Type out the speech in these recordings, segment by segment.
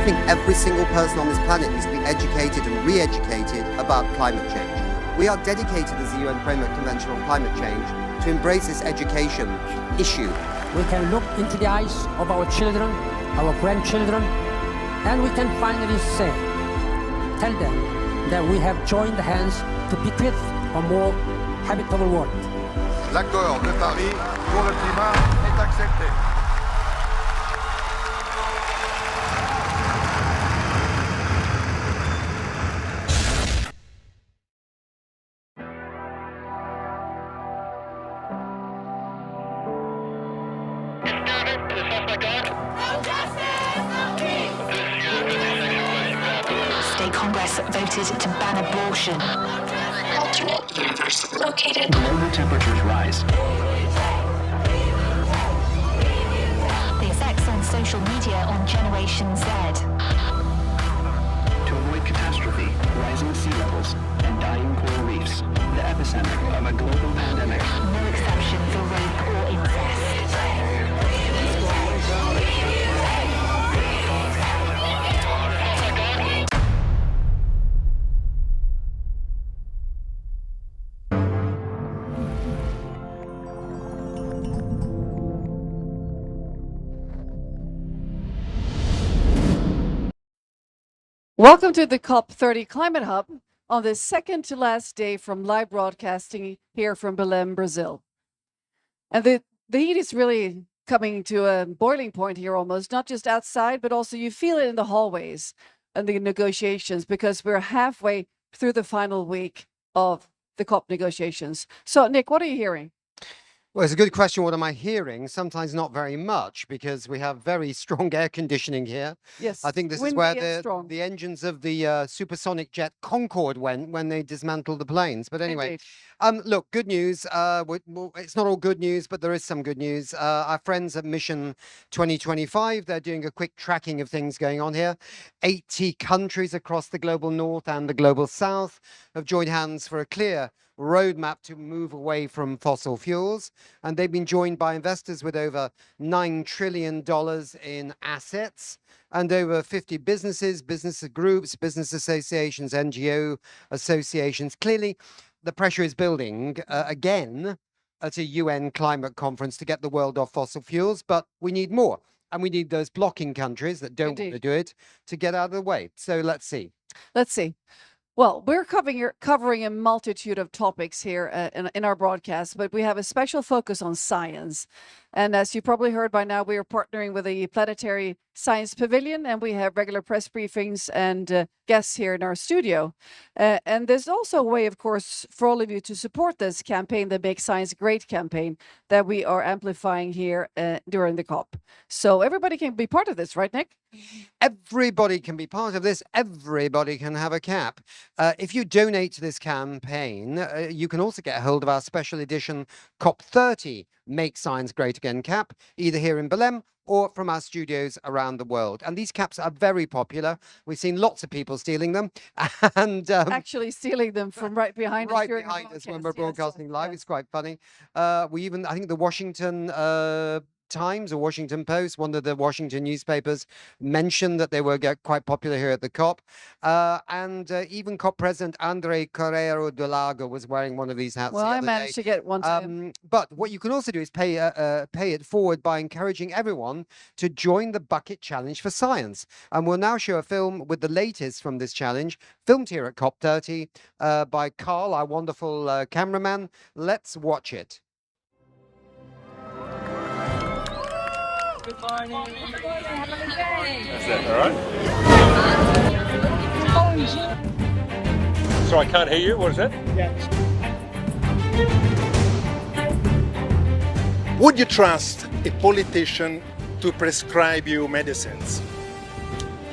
think every single person on this planet needs to be educated and re-educated about climate change. We are dedicated as the UN Framework Convention on Climate Change to embrace this education issue. We can look into the eyes of our children, our grandchildren, and we can finally tell them that we have joined hands to bequeath a more habitable world. L'accord de Paris pour le climat est accepté. State Congress voted to ban abortion. Alternate universe located. Global temperatures rise. The effects on social media on Generation Z. To avoid catastrophe, rising sea levels, and dying coral reefs, the epicenter of a global pandemic. No exception for rape or incest. Welcome to the COP30 Climate Hub on the second to last day from live broadcasting here from Belém, Brazil. And the heat is really coming to a boiling point here almost, not just outside, but also you feel it in the hallways and the negotiations because we're halfway through the final week of the COP negotiations. So, Nick, what are you hearing? Well, it's a good question. What am I hearing? Sometimes not very much because we have very strong air conditioning here. Yes, I think this is windy where and strong. the engines of the supersonic jet Concorde went when they dismantled the planes. But anyway, look, good news. It's not all good news, but there is some good news. Our friends at Mission 2025, they're doing a quick tracking of things going on here. 80 countries across the global north and the global south have joined hands for a clear roadmap to move away from fossil fuels. And they've been joined by investors with over $9 trillion in assets and over 50 businesses, business groups, business associations, NGO associations. Clearly, the pressure is building again at a UN climate conference to get the world off fossil fuels, but we need more. And we need those blocking countries that don't want to do it to get out of the way. So let's see. Let's see. Well, we're covering a multitude of topics here in our broadcast, but we have a special focus on science. And as you probably heard by now, we are partnering with the Planetary Science Pavilion, and we have regular press briefings and guests here in our studio. And there's also a way, of course, for all of you to support this campaign, the Make Science Great campaign, that we are amplifying here during the COP. So everybody can be part of this, right, Nick? Everybody can be part of this. Everybody can have a cap. If you donate to this campaign, you can also get a hold of our special edition COP30 Make Science Great Again cap, either here in Belém or from our studios around the world. And these caps are very popular. We've seen lots of people stealing them. And actually stealing them from right behind us. Right behind us when we're broadcasting live. It's quite funny. I think the Washington Times or Washington Post, one of the Washington newspapers, mentioned that they were quite popular here at the COP. And even COP President Andre Carrero de Lago was wearing one of these hats. Well, I managed to get one too. But what you can also do is pay it forward by encouraging everyone to join the Bucket Challenge for Science. And we'll now show a film with the latest from this challenge, filmed here at COP30 by Carl, our wonderful cameraman. Let's watch it. Good morning. Have a good day. Is that all right? So I can't hear you. What is that? Yes. Would you trust a politician to prescribe you medicines?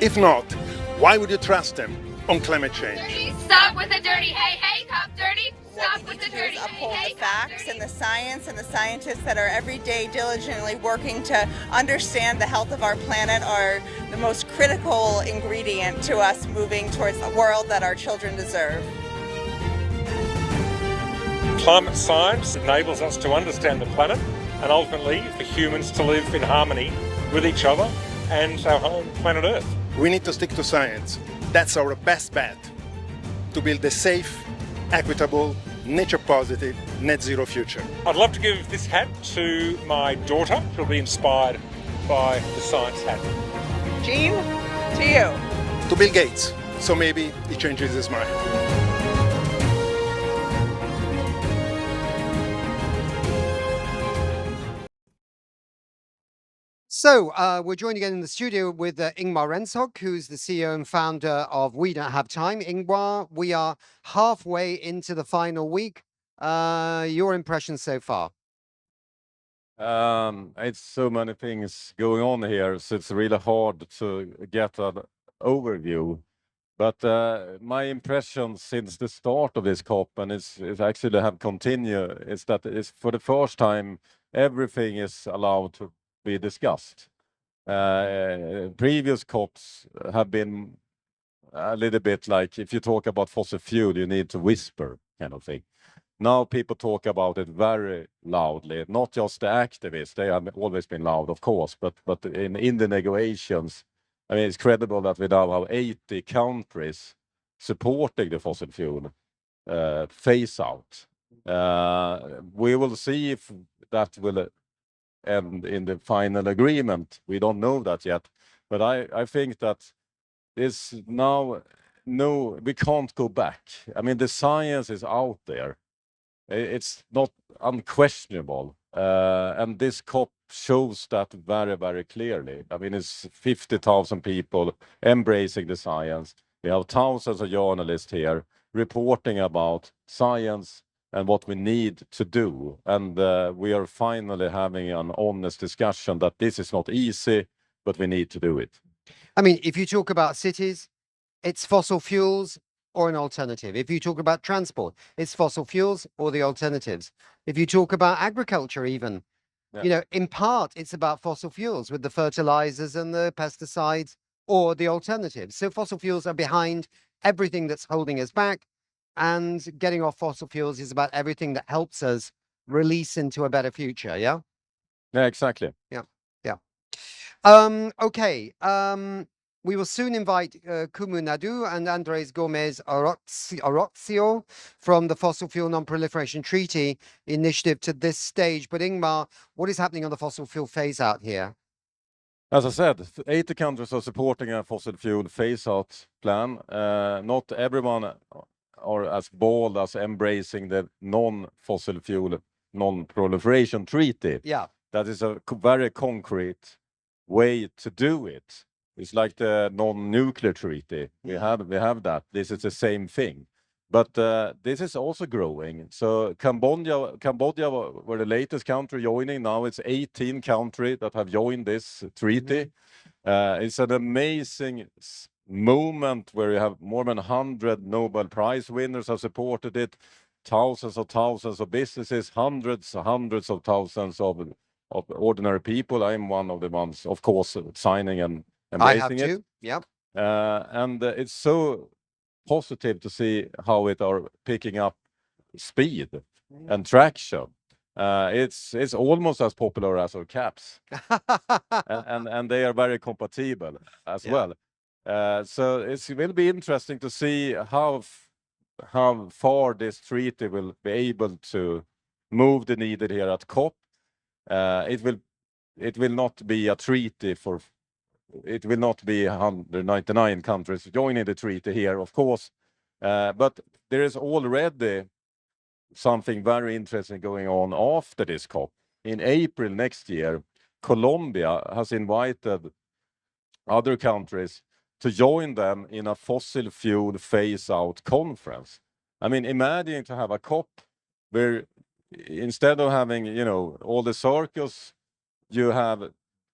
If not, why would you trust them on climate change? Stop with the dirty. Hey, hey, COP30. Stop with the dirty. Uphold the facts and the science and the scientists that are every day diligently working to understand the health of our planet are the most critical ingredient to us moving towards the world that our children deserve. Climate science enables us to understand the planet and ultimately for humans to live in harmony with each other and our home planet Earth. We need to stick to science. That's our best bet to build a safe, equitable, nature-positive, net-zero future. I'd love to give this hat to my daughter. She'll be inspired by the science hat. Gene, to you. To Bill Gates, so maybe he changes his mind. So we're joined again in the studio with Ingmar Renshog, who's the CEO and founder of We Don't Have Time. Ingmar, we are halfway into the final week. Your impressions so far? It's so many things going on here, so it's really hard to get an overview. But my impression since the start of this COP, and it's actually have continued, is that it's for the first time everything is allowed to be discussed. Previous COPs have been a little bit like, if you talk about fossil fuel, you need to whisper kind of thing. Now people talk about it very loudly, not just the activists, they have always been loud, of course, but in the negotiations, I mean, it's credible that we now have 80 countries supporting the fossil fuel phase out. We will see if that will end in the final agreement. We don't know that yet, but I think that this now, no, we can't go back. I mean, the science is out there. It's not unquestionable. And this COP shows that very, very clearly. I mean, it's 50,000 people embracing the science. We have thousands of journalists here reporting about science and what we need to do. And we are finally having an honest discussion that this is not easy, but we need to do it. I mean, if you talk about cities, it's fossil fuels or an alternative. If you talk about transport, it's fossil fuels or the alternatives. If you talk about agriculture even, you know, in part, it's about fossil fuels with the fertilizers and the pesticides or the alternatives. So fossil fuels are behind everything that's holding us back, and getting off fossil fuels is about everything that helps us release into a better future. Yeah. Yeah, exactly. Yeah. Yeah. Okay. We will soon invite Kumu Nadu and Andres Gomez Orozio from the Fossil Fuel Non-Proliferation Treaty Initiative to this stage. But Ingmar, what is happening on the fossil fuel phase-out here? As I said, 80 countries are supporting a fossil fuel phase-out plan. Not everyone are as bold as embracing the non-fossil fuel non-proliferation treaty. Yeah. That is a very concrete way to do it. It's like the non-nuclear treaty. We have that. This is the same thing. But this is also growing. So Cambodia were the latest country joining. Now it's 18 countries that have joined this treaty. It's an amazing moment where you have more than 100 Nobel Prize winners have supported it, thousands of businesses, hundreds of thousands of ordinary people. I'm one of the ones, of course, signing and embracing it. I have too. Yep. And it's so positive to see how it are picking up speed and traction. It's almost as popular as our caps, and they are very compatible as well. So it will be interesting to see how far this treaty will be able to move the needle here at COP. It will not be a treaty for. It will not be 199 countries joining the treaty here, of course, but there is already something very interesting going on after this COP. In April next year, Colombia has invited other countries to join them in a fossil fuel phase-out conference. I mean, imagine to have a COP where instead of having, you know, all the circles, you have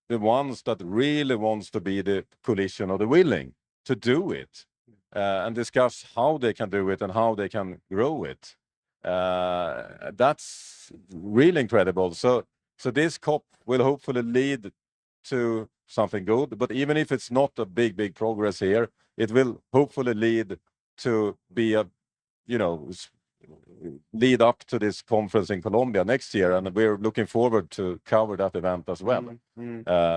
the ones that really wants to be the coalition of the willing to do it and discuss how they can do it and how they can grow it. That's really incredible. So this COP will hopefully lead to something good, but even if it's not a big progress here, it will hopefully lead to be a, you know, lead up to this conference in Colombia next year, and we're looking forward to cover that event as well.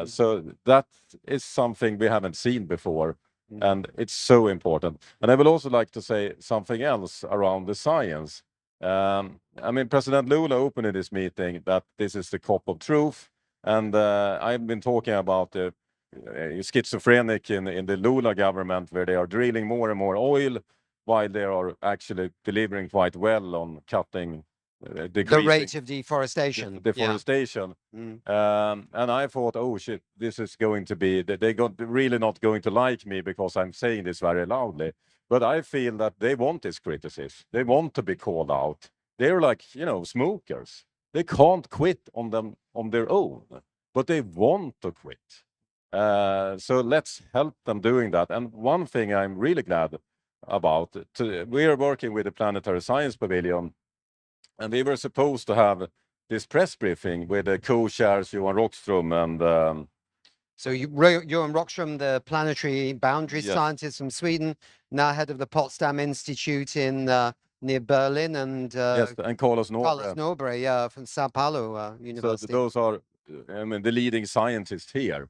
So that is something we haven't seen before, and it's so important. And I would also like to say something else around the science. I mean, President Lula opened in this meeting that this is the COP of truth, and I've been talking about the schizophrenic in the Lula government, where they are drilling more and more oil, while they are actually delivering quite well on cutting the rate of deforestation. Deforestation. And I thought, oh shit, this is going to be, they're really not going to like me because I'm saying this very loudly. But I feel that they want this criticism. They want to be called out. They're like, smokers. They can't quit on their own, but they want to quit. So let's help them doing that. And one thing I'm really glad about, we are working with the Planetary Science Pavilion, and we were supposed to have this press briefing with the co-chairs Johan Rockström and so Johan Rockström, the planetary boundary Yes. scientist from Sweden, now head of the Potsdam Institute in near Berlin, and yes, and Carlos Carlos Nobre. Nobre, from Sao Paulo So University. those are, I mean, the leading scientists here.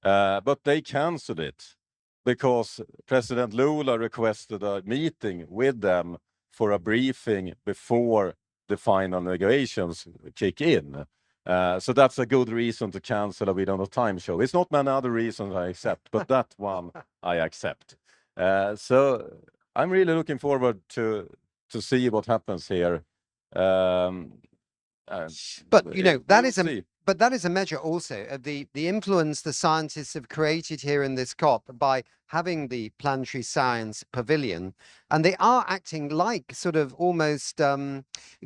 But they canceled it because President Lula requested a meeting with them for a briefing before the final negotiations kick in. So that's a good reason to cancel a We Don't Have Time show. It's not many other reasons I accept, but that one I accept. So I'm really looking forward to see what happens here. But that we'll is a see. but that is a measure also of the influence the scientists have created here in this COP by having the Planetary Science Pavilion, and they are acting like sort of almost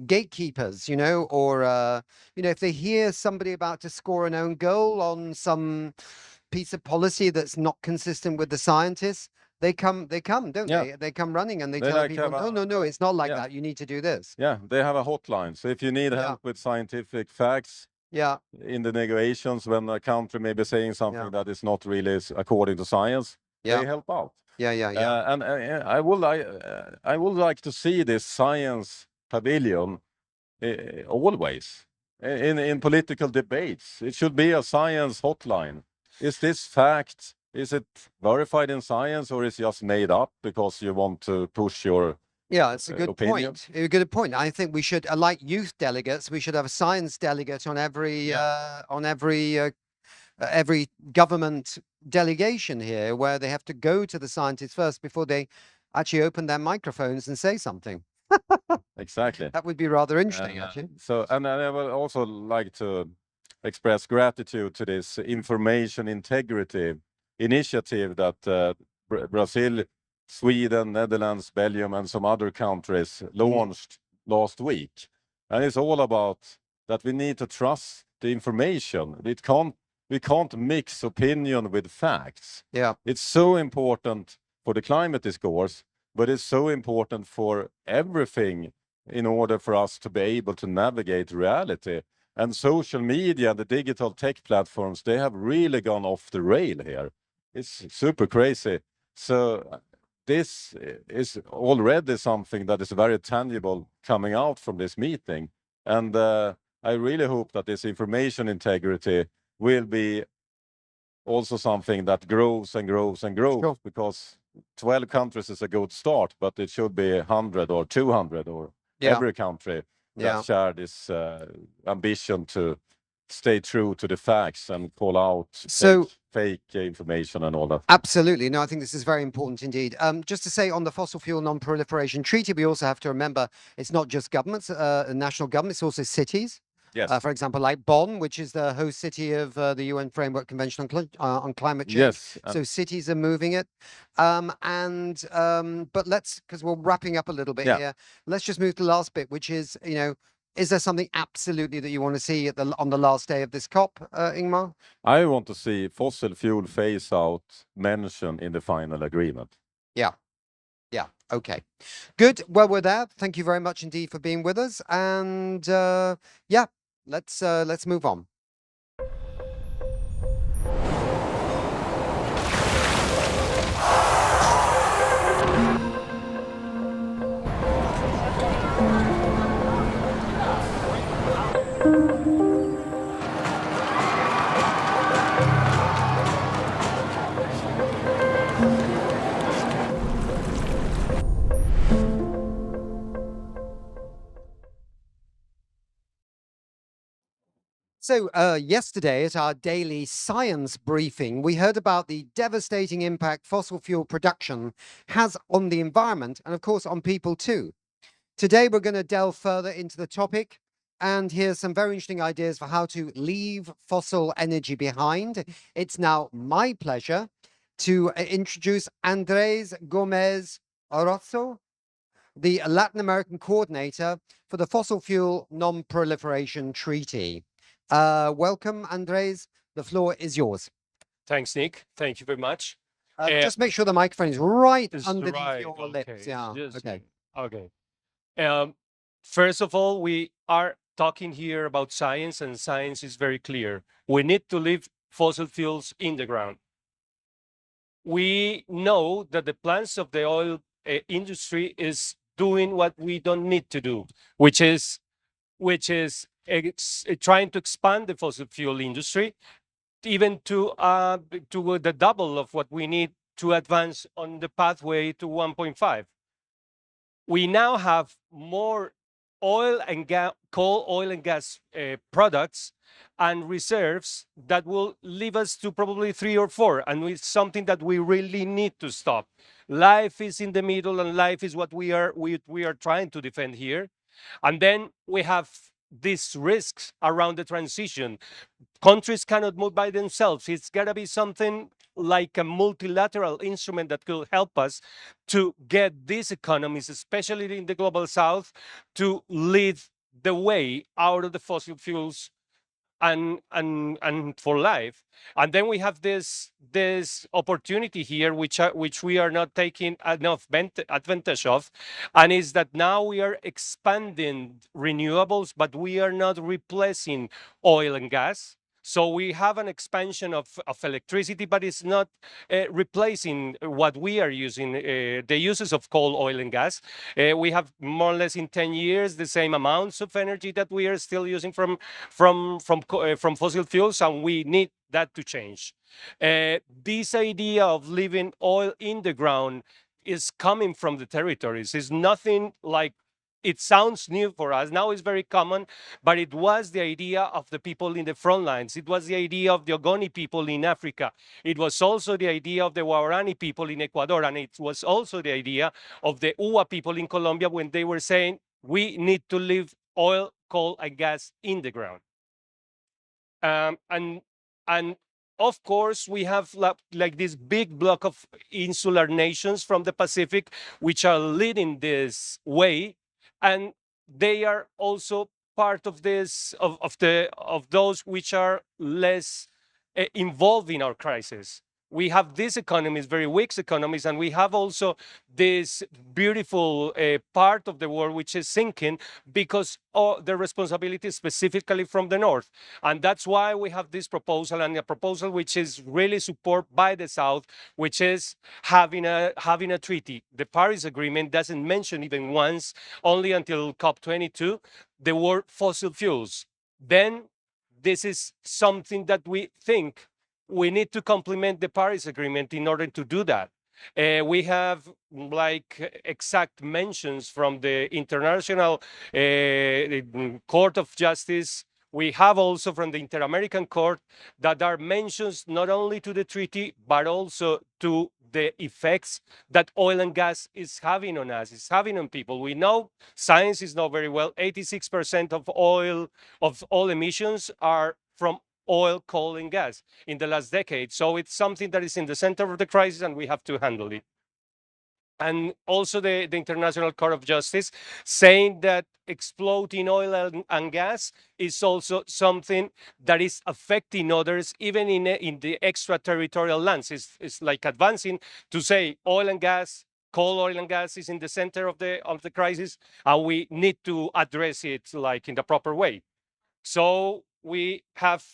gatekeepers, or if they hear somebody about to score an own goal on some piece of policy that's not consistent with the scientists, they come, don't Yeah. they? They come running and they They tell like people, have no, it's not like Yeah. that. You need to do this. Yeah, they have a hotline. So if you need help with scientific facts Yeah. in the negotiations, when a country may be saying something that is not really according to science, Yeah. they help out. Yeah. And I would like to see this science pavilion always in political debates. It should be a science hotline. Is this fact? Is it verified in science, or is it just made up because you want to push your Yeah, it's a good opinion? point. A good point. I think we should, like youth delegates, we should have a science delegate on every government delegation here, where they have to go to the scientists first before they actually open their microphones and say something. Exactly. That would be rather interesting, actually. So, and I would also like to express gratitude to this information integrity initiative that Brazil, Sweden, Netherlands, Belgium, and some other countries launched last week. And it's all about that we need to trust the information. We can't mix opinion with facts. Yeah. It's so important for the climate discourse, but it's so important for everything in order for us to be able to navigate reality. And social media, the digital tech platforms, they have really gone off the rail here. It's super crazy. So this is already something that is very tangible coming out from this meeting. And I really hope that this information integrity will be also something that grows and grows and grows, Sure. because 12 countries is a good start, but it should be 100 or 200 or every country that share this ambition to stay true to the facts and call out fake information and all that. Absolutely. No, I think this is very important indeed. Just to say, on the Fossil Fuel Non-Proliferation Treaty, we also have to remember it's not just governments, national governments, it's also cities. Yes. For example, like Bonn, which is the host city of the UN Framework Convention on Climate Change. Yes. So cities are moving it. But let's, because we're wrapping up a little bit here, let's just move to the last bit, which is, is there something absolutely that you want to see on the last day of this COP, Ingmar? I want to see fossil fuel phase out mentioned in the final agreement. Yeah. Okay. Good. Well, we're there. Thank you very much indeed for being with us. And let's move on. So, yesterday at our daily science briefing, we heard about the devastating impact fossil fuel production has on the environment and, of course, on people too. Today, we're going to delve further into the topic and hear some very interesting ideas for how to leave fossil energy behind. It's now my pleasure to introduce Andres Gomez Orozco, the Latin American coordinator for the Fossil Fuel Non-Proliferation Treaty. Welcome, Andres. The floor is yours. Thanks, Nick. Thank you very much. Just make sure the microphone is right It's underneath right, your okay, lips. Yeah. just- Okay. Okay. First of all, we are talking here about science, and science is very clear. We need to leave fossil fuels in the ground. We know that the plans of the oil industry is doing what we don't need to do, which is trying to expand the fossil fuel industry even to the double of what we need to advance on the pathway to 1.5. We now have more oil and coal, oil and gas products and reserves that will leave us to probably 3 or 4, and it's something that we really need to stop. Life is in the middle, and life is what we are trying to defend here. And then we have these risks around the transition. Countries cannot move by themselves. It's got to be something like a multilateral instrument that could help us to get these economies, especially in the global south, to lead the way out of the fossil fuels and for life. And then we have this opportunity here, which we are not taking enough advantage of, and is that now we are expanding renewables, but we are not replacing oil and gas. So we have an expansion of electricity, but it's not replacing what we are using, the uses of coal, oil, and gas. We have more or less in 10 years the same amounts of energy that we are still using from fossil fuels, and we need that to change. This idea of leaving oil in the ground is coming from the territories. It's nothing like it sounds new for us. Now it's very common, but it was the idea of the people in the front lines. It was the idea of the Ogoni people in Africa. It was also the idea of the Guarani people in Ecuador. And it was also the idea of the Uwa people in Colombia when they were saying, we need to leave oil, coal, and gas in the ground. And of course, we have like this big block of insular nations from the Pacific, which are leading this way. And they are also part of this, of those which are less involved in our crisis. We have these economies, very weak economies, and we have also this beautiful part of the world which is sinking because of the responsibility specifically from the north. And that's why we have this proposal, and a proposal which is really supported by the South, which is having a treaty. The Paris Agreement doesn't mention even once, only until COP30, the word fossil fuels. Then this is something that we think we need to complement the Paris Agreement in order to do that. We have like exact mentions from the International Court of Justice. We have also from the Inter-American Court that are mentions not only to the treaty, but also to the effects that oil and gas is having on us, is having on people. We know science is not very well. 86% of all emissions are from oil, coal, and gas in the last decade. So it's something that is in the center of the crisis, and we have to handle it. And also the International Court of Justice saying that exploding oil and gas is also something that is affecting others, even in the extraterritorial lands. It's like advancing to say oil and gas, coal, oil, and gas is in the center of the crisis, and we need to address it like in the proper way. So we have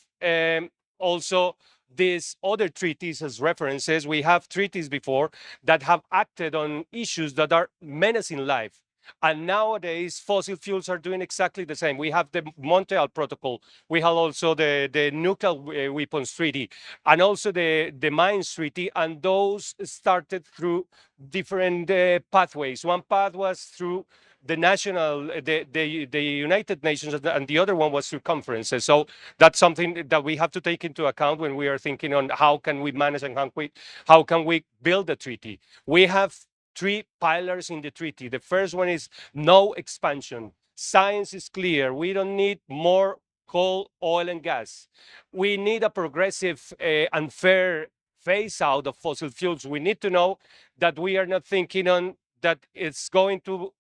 also these other treaties as references. We have treaties before that have acted on issues that are menacing life. And nowadays, fossil fuels are doing exactly the same. We have the Montreal Protocol. We have also the Nuclear Weapons Treaty, and also the Mines Treaty. And those started through different pathways. One path was through the national, the United Nations, and the other one was through conferences. So that's something that we have to take into account when we are thinking on how can we manage and how can we build a treaty. We have 3 pillars in the treaty. The first one is no expansion. Science is clear. We don't need more coal, oil, and gas. We need a progressive and fair phase out of fossil fuels. We need to know that we are not thinking on that it's going to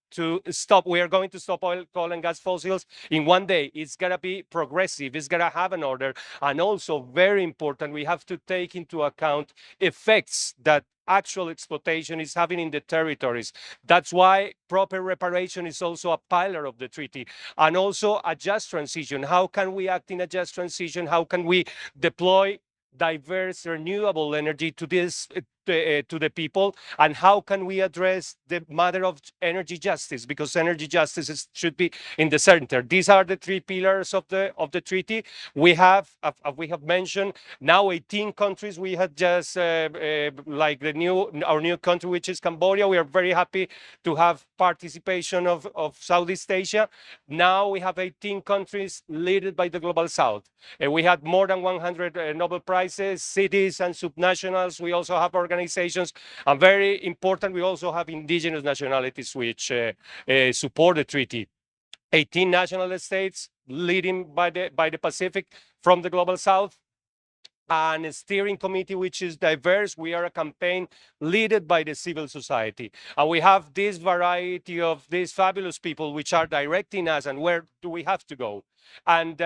stop. We are going to stop oil, coal, and gas fossils in one day. It's gonna be progressive. It's gonna have an order. And also, very important, we have to take into account effects that actual exploitation is having in the territories. That's why proper reparation is also a pillar of the treaty. And also a just transition. How can we act in a just transition? How can we deploy diverse renewable energy to this to the people, and how can we address the matter of energy justice, because energy justice should be in the center. These are the 3 pillars of the treaty. We have mentioned now 18 countries. We had just like our new country, which is Cambodia. We are very happy to have participation of Southeast Asia. Now we have 18 countries led by the Global South. We had more than 100 Nobel Prizes, cities and subnationals. We also have organizations, and very important, we also have indigenous nationalities which support the treaty. 18 national states leading by the Pacific from the Global South, and a steering committee which is diverse. We are a campaign led by the civil society. And we have this variety of these fabulous people which are directing us and where do we have to go. And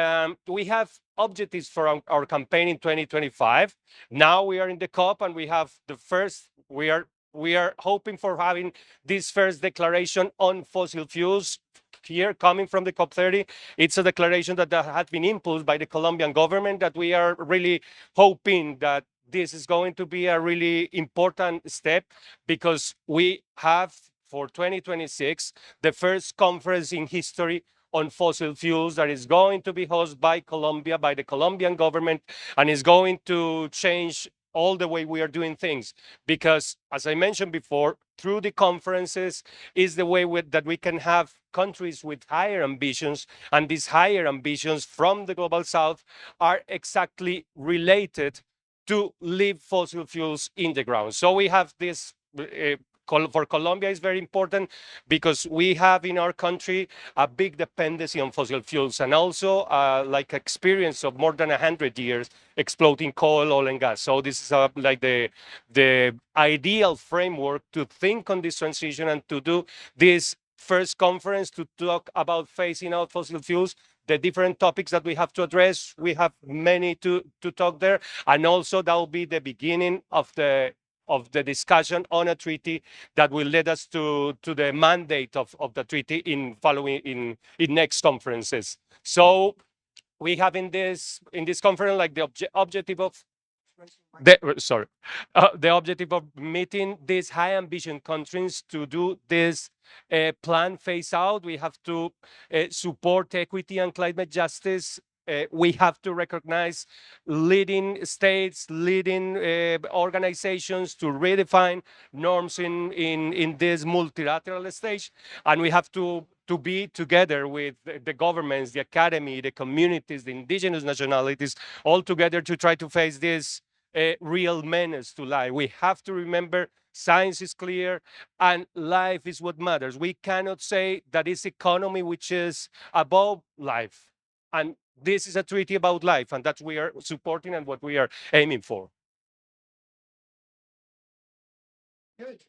we have objectives for our campaign in 2025. Now we are in the COP, and we have the first, we are hoping for having this first declaration on fossil fuels here coming from the COP30. It's a declaration that has been impulsed by the Colombian government, that we are really hoping that this is going to be a really important step, because we have for 2026 the first conference in history on fossil fuels that is going to be hosted by Colombia, by the Colombian government, and is going to change all the way we are doing things. Because, as I mentioned before, through the conferences is the way that we can have countries with higher ambitions, and these higher ambitions from the Global South are exactly related to leave fossil fuels in the ground. So we have this for Colombia is very important, because we have in our country a big dependency on fossil fuels, and also like experience of more than 100 years exploiting coal, oil, and gas. So this is like the ideal framework to think on this transition and to do this first conference to talk about phasing out fossil fuels, the different topics that we have to address. We have many to talk there, and also that will be the beginning of the discussion on a treaty that will lead us to the mandate of the treaty in next conferences. So we have in this conference like the objective of the objective of meeting these high ambition countries to do this plan phase out. We have to support equity and climate justice. We have to recognize leading states, leading organizations to redefine norms in this multilateral stage. And we have to be together with the governments, the academy, the communities, the indigenous nationalities, all together to try to face this real menace to life. We have to remember science is clear and life is what matters. We cannot say that it's economy which is above life. And this is a treaty about life, and that we are supporting and what we are aiming for. Good.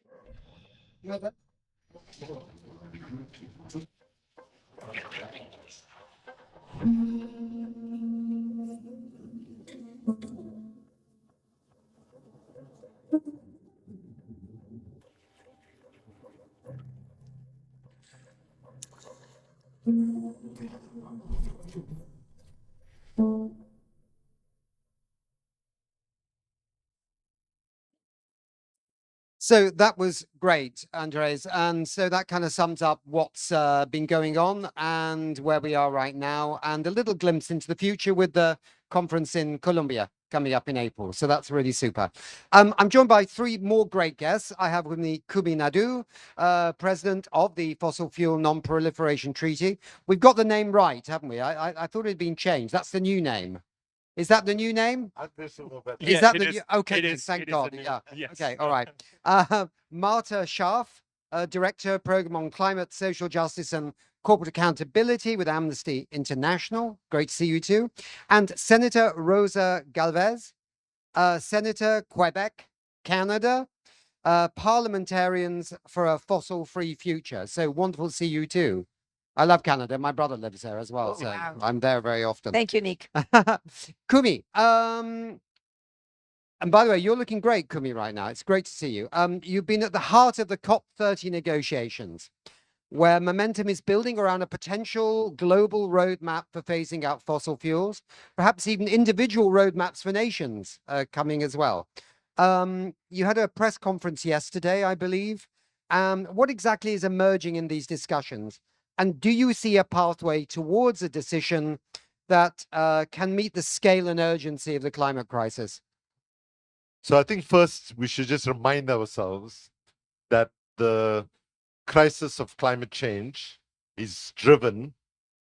So that was great, Andres. And so that kind of sums up what's been going on and where we are right now, and a little glimpse into the future with the conference in Colombia coming up in April. So that's really super. I'm joined by three more great guests. I have with me Kumi Nadu, president of the Fossil Fuel Non-Proliferation Treaty. We've got the name right, haven't we? I thought it had been changed. That's the new name. Is that the new name? Is that the new? Okay, thank God. Yeah. Yes. Okay, all right. Marta Scharf, Director, Program on Climate, Social Justice and Corporate Accountability with Amnesty International. Great to see you too. And Senator Rosa Galvez, Senator, Quebec, Canada, Parliamentarians for a Fossil-Free Future. So wonderful to see you too. I love Canada. My brother lives there as well, so I'm there very often. Thank you, Nick. Kumi, and by the way, you're looking great, Kumi, right now. It's great to see you. You've been at the heart of the COP30 negotiations, where momentum is building around a potential global roadmap for phasing out fossil fuels, perhaps even individual roadmaps for nations coming as well. You had a press conference yesterday, I believe. What exactly is emerging in these discussions? And do you see a pathway towards a decision that can meet the scale and urgency of the climate crisis? So I think first we should just remind ourselves that the crisis of climate change is driven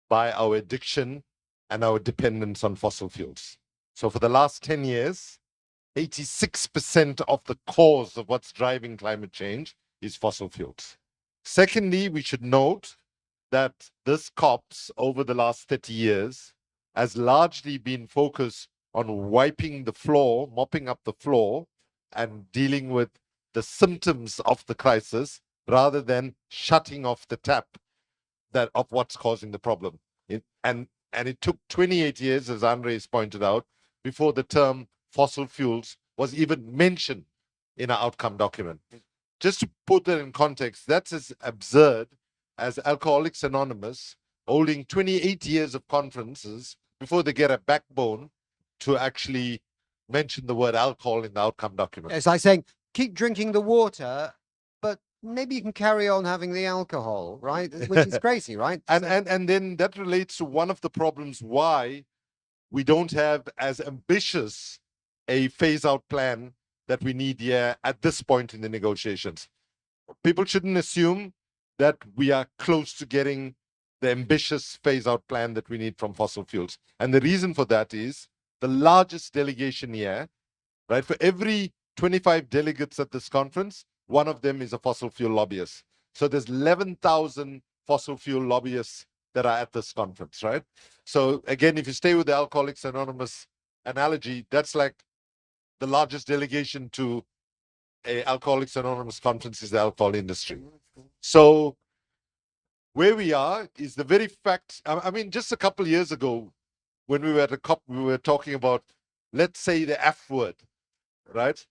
by our addiction and our dependence on fossil fuels. So for the last 10 years, 86% of the cause of what's driving climate change is fossil fuels. Secondly, we should note that this COPs over the last 30 years has largely been focused on wiping the floor, mopping up the floor, and dealing with the symptoms of the crisis rather than shutting off the tap of what's causing the problem. And it took 28 years, as Andres pointed out, before the term fossil fuels was even mentioned in our outcome document. Just to put that in context, that's as absurd as Alcoholics Anonymous holding 28 years of conferences before they get a backbone to actually mention the word alcohol in the outcome document. It's like saying, keep drinking the water, but maybe you can carry on having the alcohol, right? Which is crazy, right? And then that relates to one of the problems why we don't have as ambitious a phase-out plan that we need here at this point in the negotiations. People shouldn't assume that we are close to getting the ambitious phase-out plan that we need from fossil fuels. And the reason for that is the largest delegation here, right? For every 25 delegates at this conference, one of them is a fossil fuel lobbyist. So there's 11,000 fossil fuel lobbyists that are at this conference, right? So again, if you stay with the Alcoholics Anonymous analogy, that's like the largest delegation to a Alcoholics Anonymous conference is the alcohol industry. So where we are is the very fact, I mean, just a couple of years ago, when we were at a COP, we were talking about, let's say, the F word, right?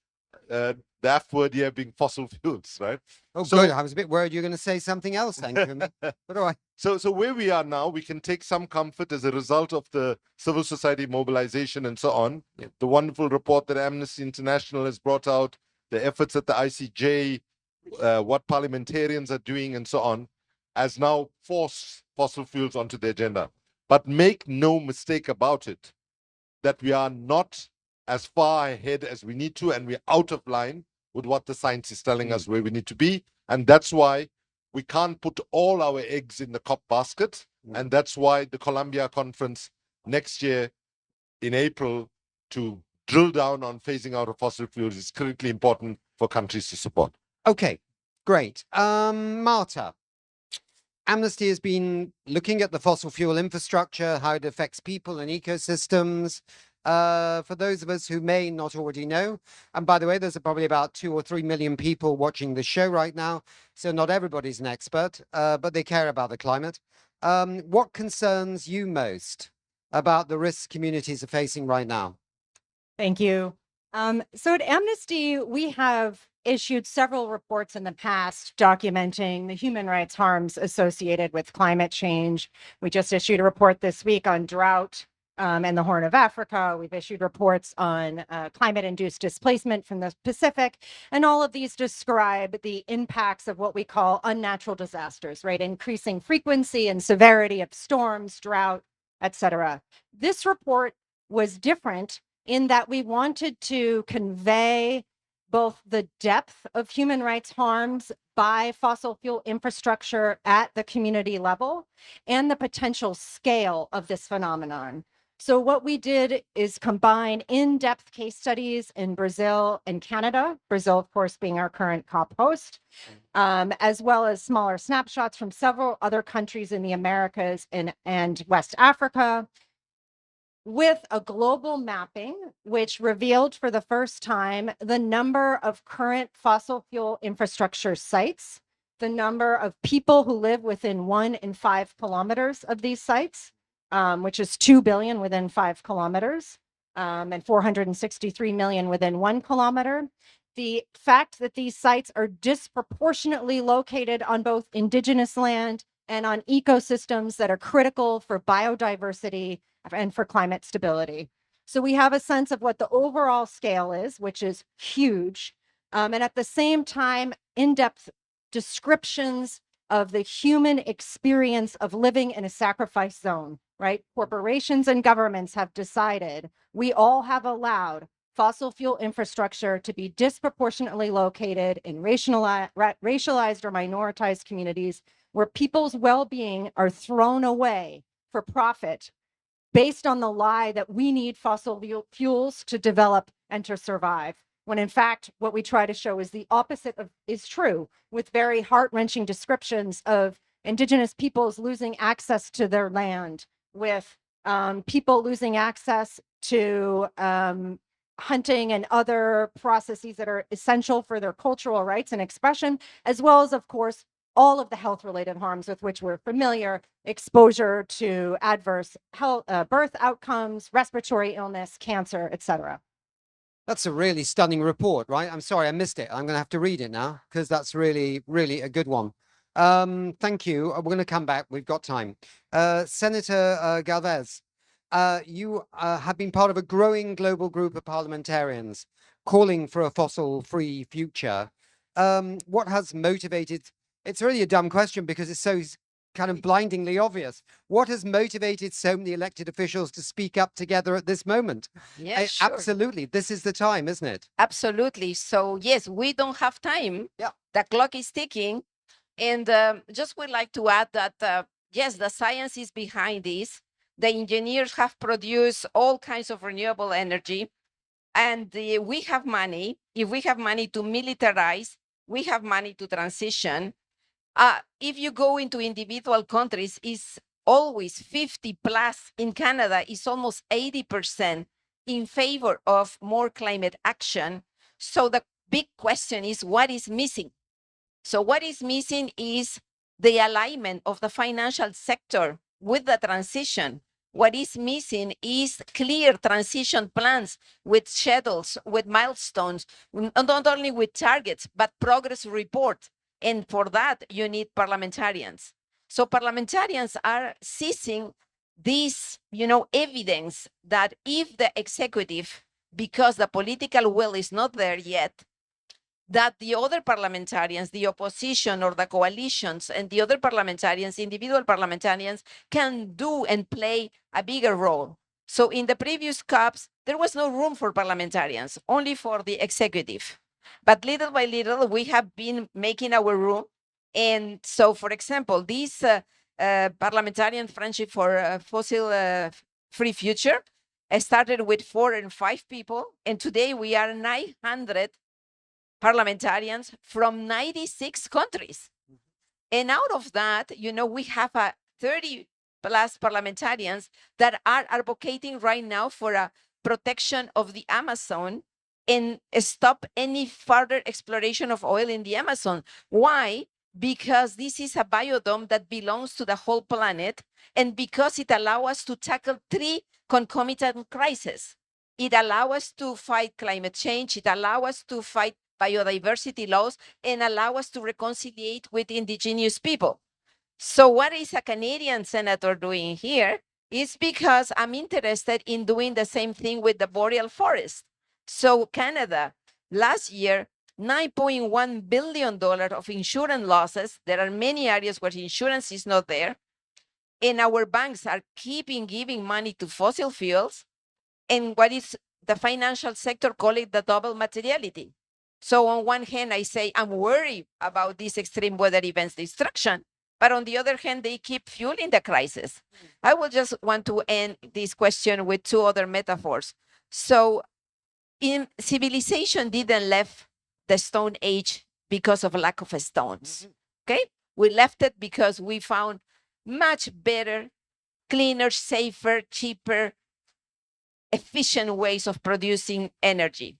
The F word here being fossil fuels, right? Oh, so, good. I was a bit worried you're going to say something else then, Kumi. But all right. So where we are now, we can take some comfort as a result of the civil society mobilization and so on. Yep. The wonderful report that Amnesty International has brought out, the efforts at the ICJ, what parliamentarians are doing and so on, has now forced fossil fuels onto the agenda. But make no mistake about it, that we are not as far ahead as we need to, and we're out of line with what the science is telling us where we need to be. And that's why we can't put all our eggs in the COP basket. And that's why the Columbia conference next year in April to drill down on phasing out of fossil fuels is critically important for countries to support. Okay, great. Marta, Amnesty has been looking at the fossil fuel infrastructure, how it affects people and ecosystems. For those of us who may not already know, and by the way, there's probably about 2 or 3 million people watching the show right now, so not everybody's an expert, but they care about the climate. What concerns you most about the risks communities are facing right now? Thank you. So at Amnesty, we have issued several reports in the past documenting the human rights harms associated with climate change. We just issued a report this week on drought and the Horn of Africa. We've issued reports on climate-induced displacement from the Pacific, and all of these describe the impacts of what we call unnatural disasters, right? Increasing frequency and severity of storms, drought, etc. This report was different in that we wanted to convey both the depth of human rights harms by fossil fuel infrastructure at the community level and the potential scale of this phenomenon. So what we did is combine in-depth case studies in Brazil and Canada, Brazil, of course, being our current COP host, as well as smaller snapshots from several other countries in the Americas and West Africa, with a global mapping, which revealed for the first time the number of current fossil fuel infrastructure sites, the number of people who live within 1 and 5 kilometers of these sites, which is 2 billion within 5 kilometers, and 463 million within 1 kilometer. The fact that these sites are disproportionately located on both indigenous land and on ecosystems that are critical for biodiversity and for climate stability. So we have a sense of what the overall scale is, which is huge. And at the same time, in-depth descriptions of the human experience of living in a sacrifice zone, right? Corporations and governments have decided, we all have allowed fossil fuel infrastructure to be disproportionately located in racialized or minoritized communities where people's well-being are thrown away for profit based on the lie that we need fossil fuels to develop and to survive. When in fact, what we try to show is the opposite is true, with very heart-wrenching descriptions of indigenous peoples losing access to their land, with people losing access to hunting and other processes that are essential for their cultural rights and expression, as well as, of course, all of the health-related harms with which we're familiar, exposure to adverse health, birth outcomes, respiratory illness, cancer, etc. That's a really stunning report, right? I'm sorry, I missed it. I'm going to have to read it now because that's really, really a good one. Thank you. We're going to come back. We've got time. Senator Galvez, you have been part of a growing global group of parliamentarians calling for a fossil-free future. What has motivated? It's really a dumb question because it's so kind of blindingly obvious. What has motivated so many elected officials to speak up together at this moment? Yes, sure. Absolutely. This is the time, isn't it? Absolutely. So yes, we don't have time. Yeah. The clock is ticking. And just would like to add that, yes, the science is behind this. The engineers have produced all kinds of renewable energy. And we have money. If we have money to militarize, we have money to transition. If you go into individual countries, it's always 50 plus. In Canada, it's almost 80% in favor of more climate action. So the big question is, what is missing? So what is missing is the alignment of the financial sector with the transition. What is missing is clear transition plans with schedules, with milestones, not only with targets, but progress report. And for that, you need parliamentarians. So parliamentarians are seizing this, evidence that if the executive, because the political will is not there yet, that the other parliamentarians, the opposition or the coalitions and the other parliamentarians, individual parliamentarians, can do and play a bigger role. So in the previous COPs, there was no room for parliamentarians, only for the executive. But little by little, we have been making our room. And so, for example, this parliamentarian friendship for a fossil-free future started with 4 and 5 people. And today we are 900 parliamentarians from 96 countries. And out of that, we have 30 plus parliamentarians that are advocating right now for a protection of the Amazon and stop any further exploration of oil in the Amazon. Why? Because this is a biodome that belongs to the whole planet, and because it allows us to tackle 3 concomitant crises. It allows us to fight climate change, it allows us to fight biodiversity loss, and allow us to reconcile with indigenous people. So what is a Canadian senator doing here is because I'm interested in doing the same thing with the boreal forest. So Canada, last year, $9.1 billion of insurance losses. There are many areas where insurance is not there. And our banks are keeping giving money to fossil fuels. And what is the financial sector call it the double materiality. So on one hand, I say I'm worried about these extreme weather events destruction, but on the other hand, they keep fueling the crisis. I will just want to end this question with two other metaphors. So in civilization didn't left the Stone Age because of a lack of stones. Okay, we left it because we found much better, cleaner, safer, cheaper, efficient ways of producing energy.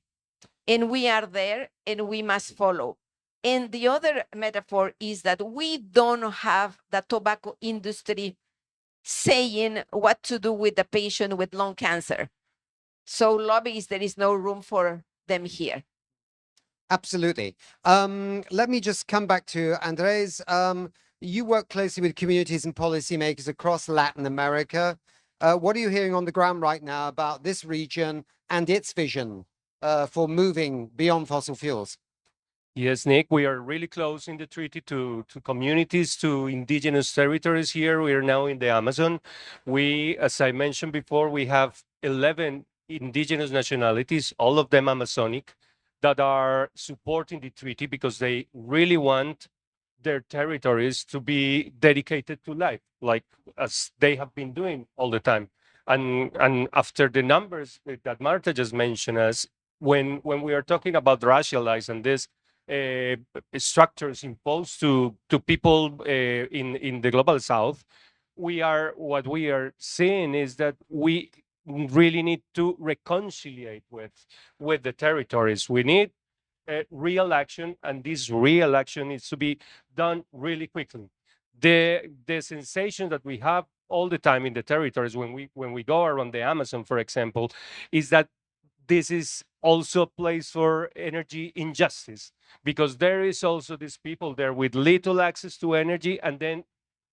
And we are there and we must follow. And the other metaphor is that we don't have the tobacco industry saying what to do with the patient with lung cancer. So lobbyists, there is no room for them here. Absolutely. Let me just come back to Andres. You work closely with communities and policymakers across Latin America. What are you hearing on the ground right now about this region and its vision for moving beyond fossil fuels? Yes, Nick, we are really close in the treaty to communities, to indigenous territories here. We are now in the Amazon. We, as I mentioned before, we have 11 indigenous nationalities, all of them Amazonic, that are supporting the treaty because they really want their territories to be dedicated to life, like as they have been doing all the time. And after the numbers that Marta just mentioned us, when we are talking about racialized and this structures imposed to people in the global south, what we are seeing is that we really need to reconciliate with the territories. We need real action, and this real action needs to be done really quickly. The sensation that we have all the time in the territories when we go around the Amazon, for example, is that this is also a place for energy injustice, because there is also these people there with little access to energy, and then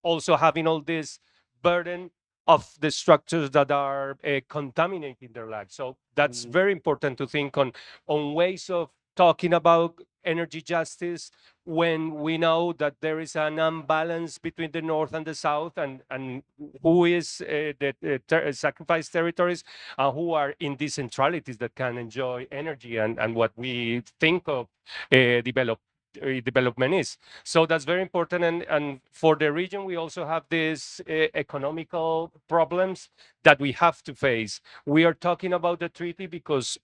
also having all this burden of the structures that are contaminating their lives. So that's very important to think on ways of talking about energy justice when we know that there is an imbalance between the north and the south, and who is the sacrificed territories and who are in these centralities that can enjoy energy and what we think of development is. So that's very important. And for the region, we also have these economical problems that we have to face. We are talking about the treaty because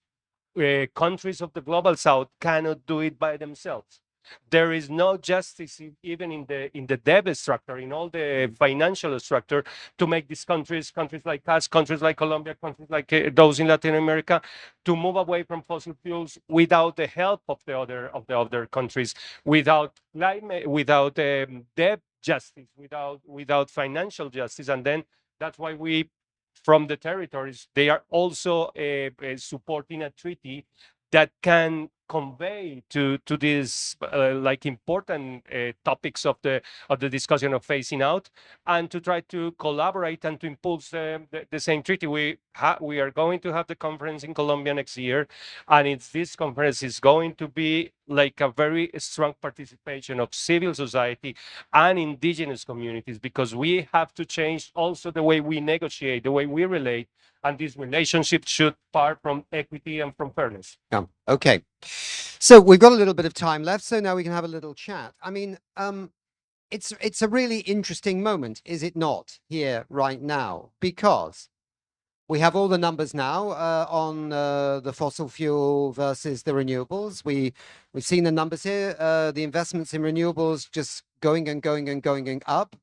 countries of the global south cannot do it by themselves. There is no justice even in the debt structure, in all the financial structure, to make these countries like us, countries like Colombia, countries like those in Latin America, to move away from fossil fuels without the help of the other countries, without climate, without debt justice, without financial justice. And then that's why we, from the territories, they are also supporting a treaty that can convey to these like important topics of the discussion of phasing out, and to try to collaborate and to impulse the same treaty. We are going to have the conference in Colombia next year, and this conference is going to be like a very strong participation of civil society and indigenous communities, because we have to change also the way we negotiate, the way we relate, and this relationship should part from equity and from fairness. Yeah. Okay. So we've got a little bit of time left, so now we can have a little chat. I mean, it's a really interesting moment, is it not, here right now? Because we have all the numbers now on the fossil fuel versus the renewables. We've seen the numbers here, the investments in renewables just going and going and going up.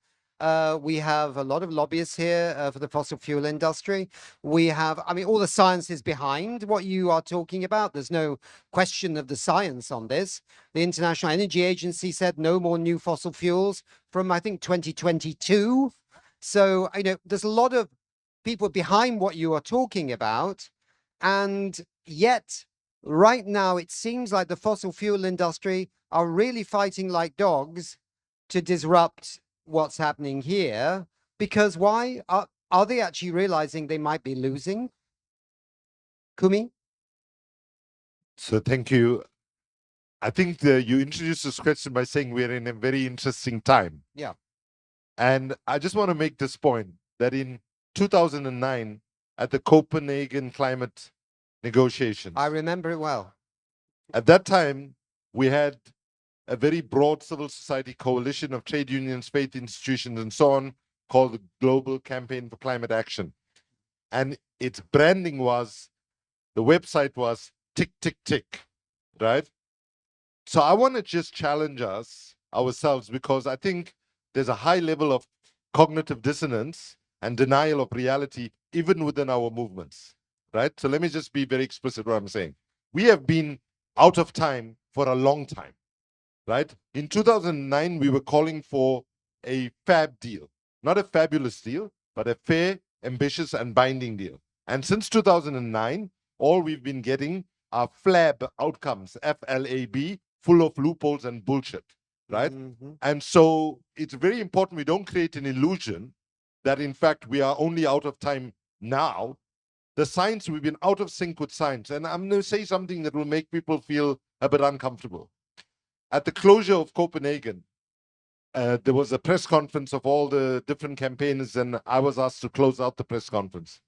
We have a lot of lobbyists here for the fossil fuel industry. We have, I mean, all the science is behind what you are talking about. There's no question of the science on this. The International Energy Agency said no more new fossil fuels from, I think, 2022. So, you know, there's a lot of people behind what you are talking about. And yet, right now, it seems like the fossil fuel industry are really fighting like dogs to disrupt what's happening here. Because why? Are they actually realizing they might be losing? Kumi? So thank you. I think you introduced this question by saying we're in a very interesting time. Yeah. And I just want to make this point that in 2009, at the Copenhagen climate negotiations. I remember it well. At that time, we had a very broad civil society coalition of trade unions, faith institutions, and so on, called the Global Campaign for Climate Action. And its branding was, the website was tick, tick, tick, right? So I want to just challenge ourselves, because I think there's a high level of cognitive dissonance and denial of reality even within our movements, right? So let me just be very explicit what I'm saying. We have been out of time for a long time, right? In 2009, we were calling for a fab deal, not a fabulous deal, but a fair, ambitious, and binding deal. And since 2009, all we've been getting are FLAB outcomes, FLAB, full of loopholes and bullshit, right? And so it's very important we don't create an illusion that, in fact, we are only out of time now. The science, we've been out of sync with science. And I'm going to say something that will make people feel a bit uncomfortable. At the closure of Copenhagen, there was a press conference of all the different campaigners, and I was asked to close out the press conference.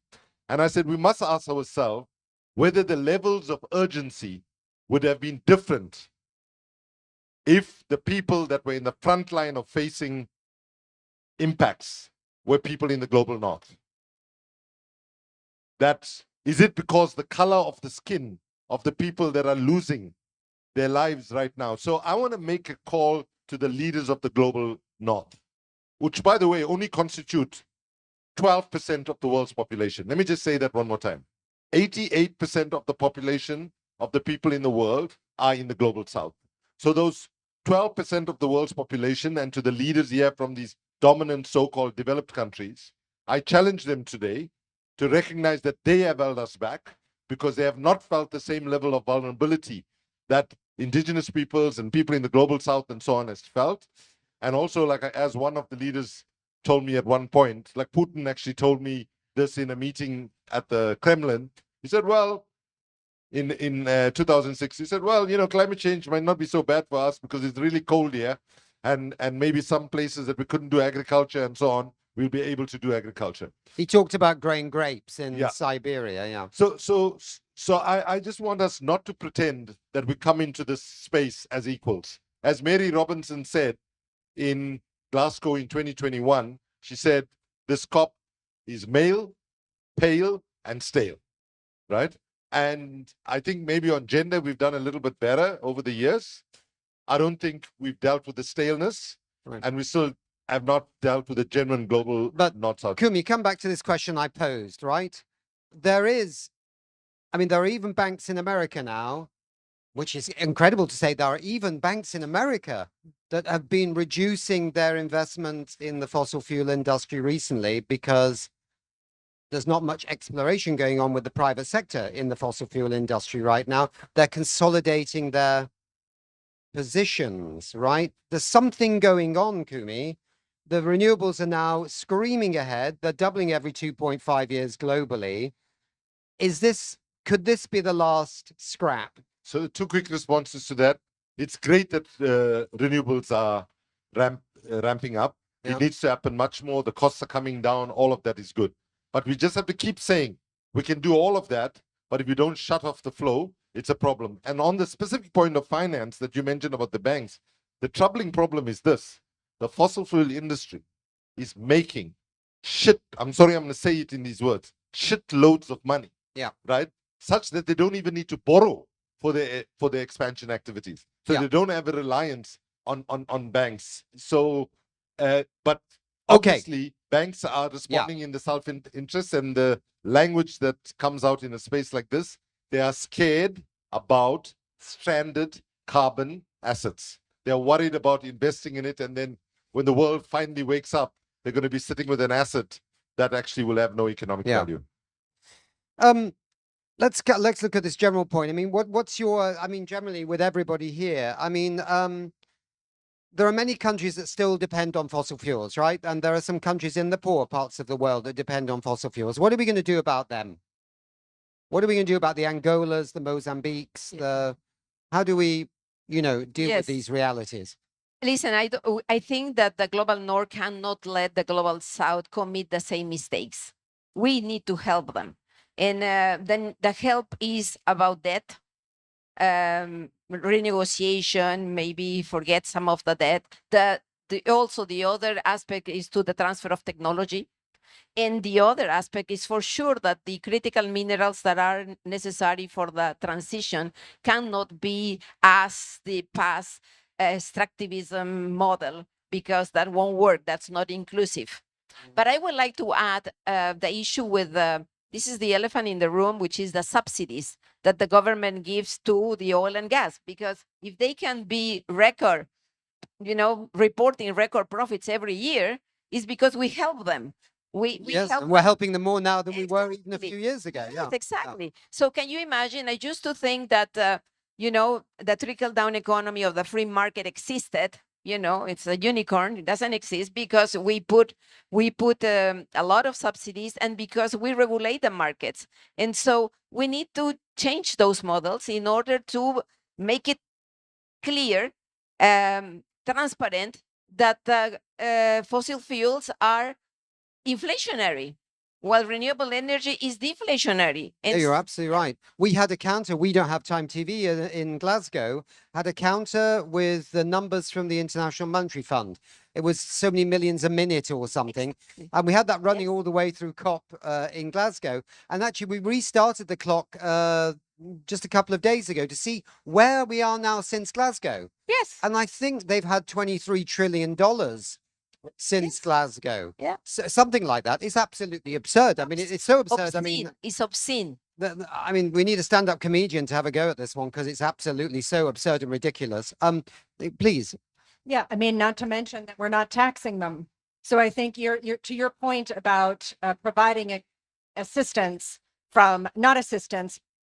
And I said, we must ask ourselves whether the levels of urgency would have been different if the people that were in the front line of facing impacts were people in the global north. Is it because the color of the skin of the people that are losing their lives right now? So I want to make a call to the leaders of the global north, which, by the way, only constitute 12% of the world's population. Let me just say that one more time. 88% of the population of the people in the world are in the global south. So those 12% of the world's population, and to the leaders here from these dominant so-called developed countries, I challenge them today to recognize that they have held us back because they have not felt the same level of vulnerability that indigenous peoples and people in the global south and so on has felt. And also, like, as one of the leaders told me at one point, like Putin actually told me this in a meeting at the Kremlin. He said, well, in 2006, he said, well, you know, climate change might not be so bad for us because it's really cold here, and maybe some places that we couldn't do agriculture and so on, we'll be able to do agriculture. He talked about growing grapes in Siberia, yeah. So I just want us not to pretend that we come into this space as equals. As Mary Robinson said in Glasgow in 2021, she said, this COP is male, pale, and stale, right? And I think maybe on gender, we've done a little bit better over the years. I don't think we've dealt with the staleness, and we still have not dealt with the genuine global north-south. Kumi, come back to this question I posed, right? There are even banks in America now, which is incredible to say. There are even banks in America that have been reducing their investment in the fossil fuel industry recently because there's not much exploration going on with the private sector in the fossil fuel industry right now. They're consolidating their positions, right? There's something going on, Kumi. The renewables are now screaming ahead. They're doubling every 2.5 years globally. Could this be the last scrap? So 2 quick responses to that. It's great that renewables are ramping up. Yeah. It needs to happen much more. The costs are coming down. All of that is good. But we just have to keep saying we can do all of that. But if you don't shut off the flow, it's a problem. And on the specific point of finance that you mentioned about the banks, the troubling problem is this. The fossil fuel industry is making I'm sorry, I'm going to say it in these words, shit loads of money. Yeah. Right? Such that they don't even need to borrow for their expansion activities. So they don't have a reliance on banks. So, but obviously banks are responding in the self-interest, and the language that comes out in a space like this, they are scared about stranded carbon assets. They're worried about investing in it, and then when the world finally wakes up, they're going to be sitting with an asset that actually will have no economic value. Let's look at this general point. I mean, what's your, generally with everybody here, there are many countries that still depend on fossil fuels, right? And there are some countries in the poor parts of the world that depend on fossil fuels. What are we going to do about them? What are we going to do about the Angolas, the Mozambiques, how do we, deal with these realities? Listen, I think that the global north cannot let the global south commit the same mistakes. We need to help them. And then the help is about debt, renegotiation, maybe forget some of the debt. Also the other aspect is to the transfer of technology. And the other aspect is for sure that the critical minerals that are necessary for the transition cannot be as the past extractivism model, because that won't work. That's not inclusive. But I would like to add the issue with this is the elephant in the room, which is the subsidies that the government gives to the oil and gas. Because if they can be reporting record profits every year, is because we help them. We Yes, help and we're them. helping them more now than we were even a few years ago. Yes, Yeah. exactly. So can you imagine? I used to think that the trickle-down economy of the free market existed. It's a unicorn. It doesn't exist because we put a lot of subsidies, and because we regulate the markets. And so we need to change those models in order to make it clear, transparent, that fossil fuels are inflationary, while renewable energy is deflationary. Yeah, you're absolutely right. We had a counter. We don't have Time TV in Glasgow. Had a counter with the numbers from the International Monetary Fund. It was so many millions a minute or something, and we had that running all the way through COP in Glasgow. And actually, we restarted the clock just a couple of days ago to see where we are now since Glasgow. Yes. And I think they've had $23 trillion since Glasgow. Yeah. So something like that. It's absolutely absurd. I mean, it's so absurd. Obscene. I mean, it's obscene. I mean, we need a stand-up comedian to have a go at this one, because it's absolutely so absurd and ridiculous. Please. Yeah, I mean, not to mention that we're not taxing them. So I think you're to your point about providing assistance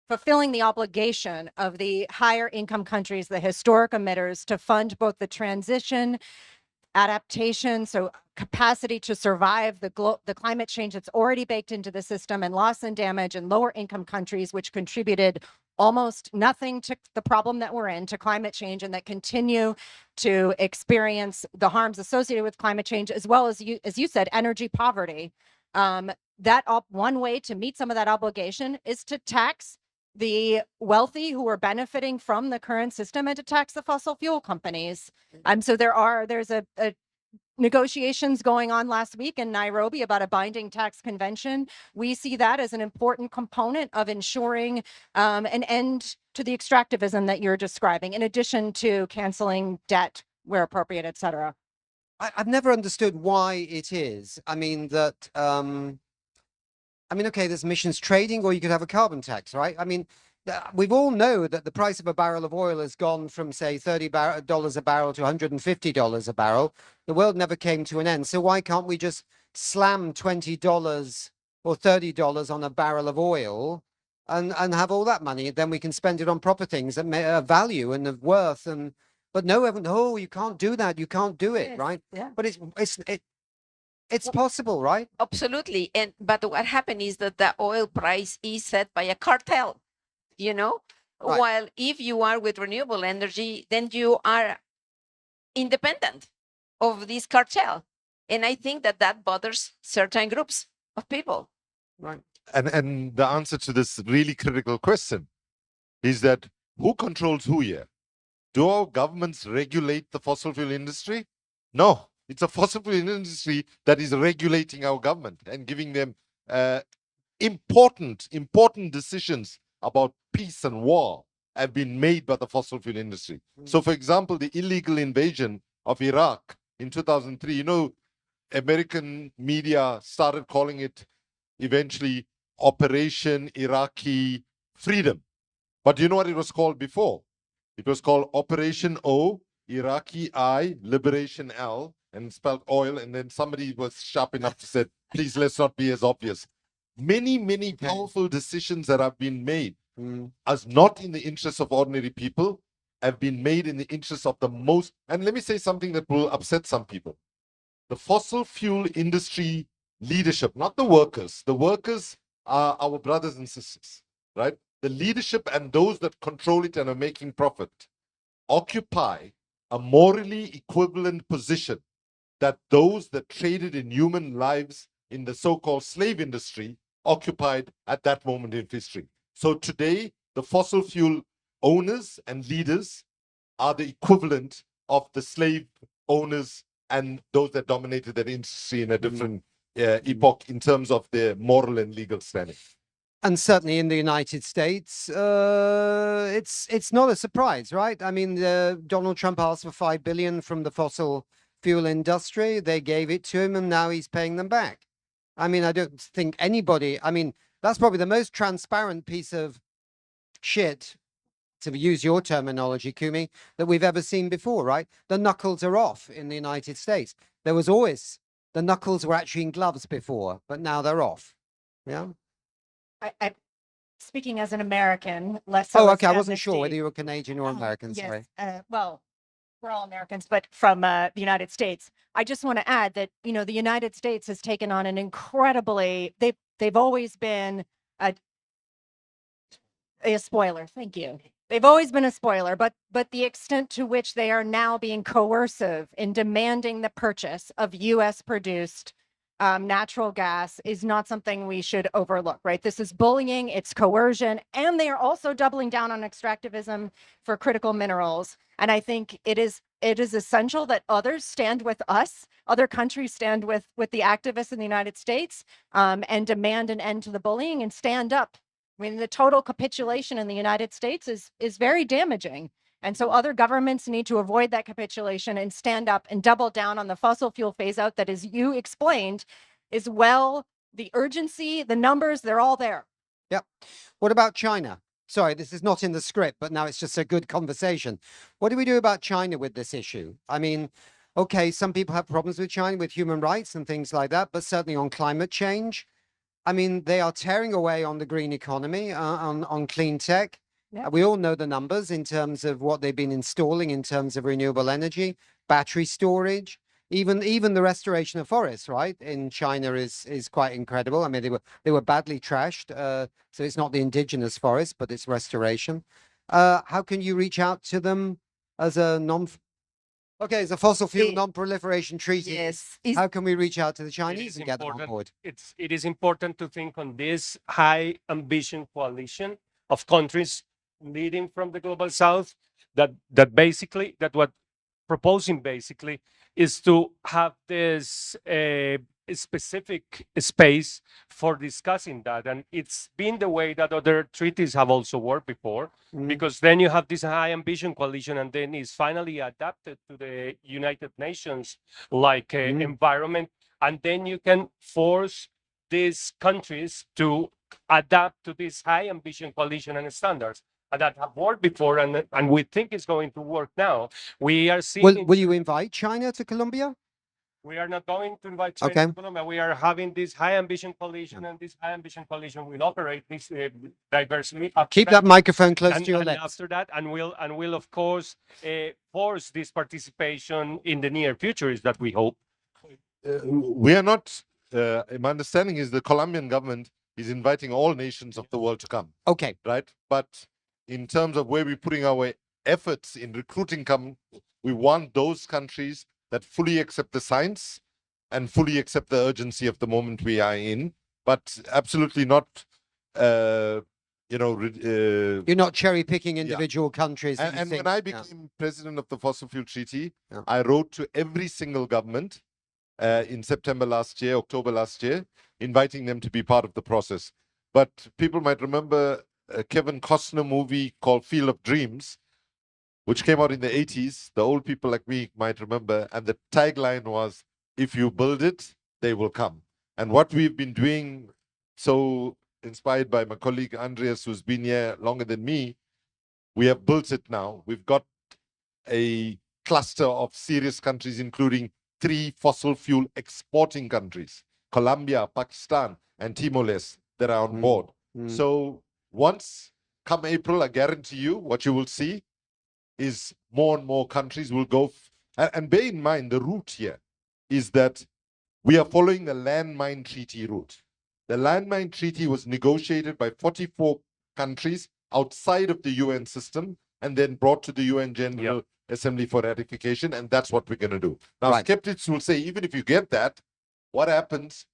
fulfilling the obligation of the higher income countries, the historic emitters, to fund both the transition, adaptation, so capacity to survive the climate change that's already baked into the system, and loss and damage in lower income countries, which contributed almost nothing to the problem that we're in, to climate change, and that continue to experience the harms associated with climate change, as well as you said, energy poverty. One way to meet some of that obligation is to tax the wealthy who are benefiting from the current system, and to tax the fossil fuel companies. So there's a negotiations going on last week in Nairobi about a binding tax convention. We see that as an important component of ensuring an end to the extractivism that you're describing, in addition to canceling debt where appropriate, et cetera. I've never understood why it is. I mean, that okay, there's emissions trading, or you could have a carbon tax, right? I mean, we all know that the price of a barrel of oil has gone from, say, $30 a barrel to $150 a barrel. The world never came to an end. So why can't we just slam $20 or $30 on a barrel of oil and have all that money? Then we can spend it on proper things that have value and of worth. But no, you can't do that. You can't do it, right? Yeah. But it's possible, right? Absolutely. But what happened is that the oil price is set by a cartel, Right. While if you are with renewable energy, then you are independent of this cartel. And I think that bothers certain groups of people. Right. And the answer to this really critical question is that who controls who here? Do our governments regulate the fossil fuel industry? No. It's a fossil fuel industry that is regulating our government and giving them important decisions about peace and war have been made by the fossil fuel industry. So, for example, the illegal invasion of Iraq in 2003, American media started calling it eventually Operation Iraqi Freedom. But you know what it was called before? It was called Operation O, Iraqi I, Liberation L, and spelled oil. And then somebody was sharp enough to say, please, let's not be as obvious. Many powerful decisions that have been made as not in the interest of ordinary people have been made in the interest of the most. And let me say something that will upset some people. The fossil fuel industry leadership, not the workers. The workers are our brothers and sisters, right? The leadership and those that control it and are making profit occupy a morally equivalent position that those that traded in human lives in the so-called slave industry occupied at that moment in history. So today, the fossil fuel owners and leaders are the equivalent of the slave owners and those that dominated that industry in a different epoch in terms of their moral and legal standing. And certainly in the United States, it's not a surprise, right? I mean, Donald Trump asked for $5 billion from the fossil fuel industry. They gave it to him, and now he's paying them back. I mean, I don't think anybody. I mean, that's probably the most transparent piece of shit, to use your terminology, Kumi, that we've ever seen before, right? The knuckles are off in the United States. There was always the knuckles were actually in gloves before, but now they're off. Yeah. I speaking as an American, less so Oh, as okay. I wasn't sure Amnesty. whether you were Canadian or American. Sorry. Yes, well, we're all Americans, but from the United States. I just want to add that, you know, the United States has taken on an incredibly, they've always been a spoiler. Thank you. They've always been a spoiler, but the extent to which they are now being coercive in demanding the purchase of U.S. produced natural gas is not something we should overlook, right? This is bullying, it's coercion, and they are also doubling down on extractivism for critical minerals. And I think it is essential that others stand with us, other countries stand with the activists in the United States, and demand an end to the bullying and stand up. I mean, the total capitulation in the United States is very damaging. And so other governments need to avoid that capitulation and stand up and double down on the fossil fuel phase out that, as you explained, is well, the urgency, the numbers, they're all there. Yep. What about China? Sorry, this is not in the script, but now it's just a good conversation. What do we do about China with this issue? I mean, okay, some people have problems with China, with human rights and things like that, but certainly on climate change. I mean, they are tearing away on the green economy, on clean tech. Yep. We all know the numbers in terms of what they've been installing in terms of renewable energy, battery storage, even the restoration of forests, right? In China is quite incredible. I mean, they were badly trashed, so it's not the indigenous forest, but it's restoration. How can you reach out to them as a Okay, it's a fossil fuel non-proliferation treaty. Yes. How can we reach out to the Chinese and get them on board? It is important to think on this high ambition coalition of countries leading from the global south that what proposing basically is to have this specific space for discussing that. And it's been the way that other treaties have also worked before, because then you have this high ambition coalition and then it's finally adapted to the United Nations like environment. And then you can force these countries to adapt to this high ambition coalition and standards that have worked before, and we think it's going to work now. We are seeing. Will you invite China to Colombia? We are not going to invite China to Colombia. We are having this high ambition coalition, and this high ambition coalition will operate this diversity. Keep that microphone close to your lips. After that, and will of course force this participation in the near future. Is that we hope. We are not. My understanding is the Colombian government is inviting all nations of the world to come. Okay. Right, but in terms of where we're putting our efforts in recruiting, we want those countries that fully accept the science and fully accept the urgency of the moment we are in, but absolutely not, you're not cherry picking individual countries. And when I became president of the Fossil Fuel Treaty, I wrote to every single government in September last year, October last year, inviting them to be part of the process. But people might remember a Kevin Costner movie called Field of Dreams, which came out in the 80s. The old people like me might remember. And the tagline was, if you build it, they will come. And what we've been doing, so inspired by my colleague Andreas, who's been here longer than me, we have built it now. We've got a cluster of serious countries, including 3 fossil fuel exporting countries, Colombia, Pakistan, and Timor-Leste, that are on board. So once, come April, I guarantee you, what you will see is more and more countries will go. And bear in mind, the route here is that we are following the landmine treaty route. The landmine treaty was negotiated by 44 countries outside of the UN system and then brought to the UN General Assembly for ratification. And that's what we're going to do. Now, skeptics will say, even if you get that, what happens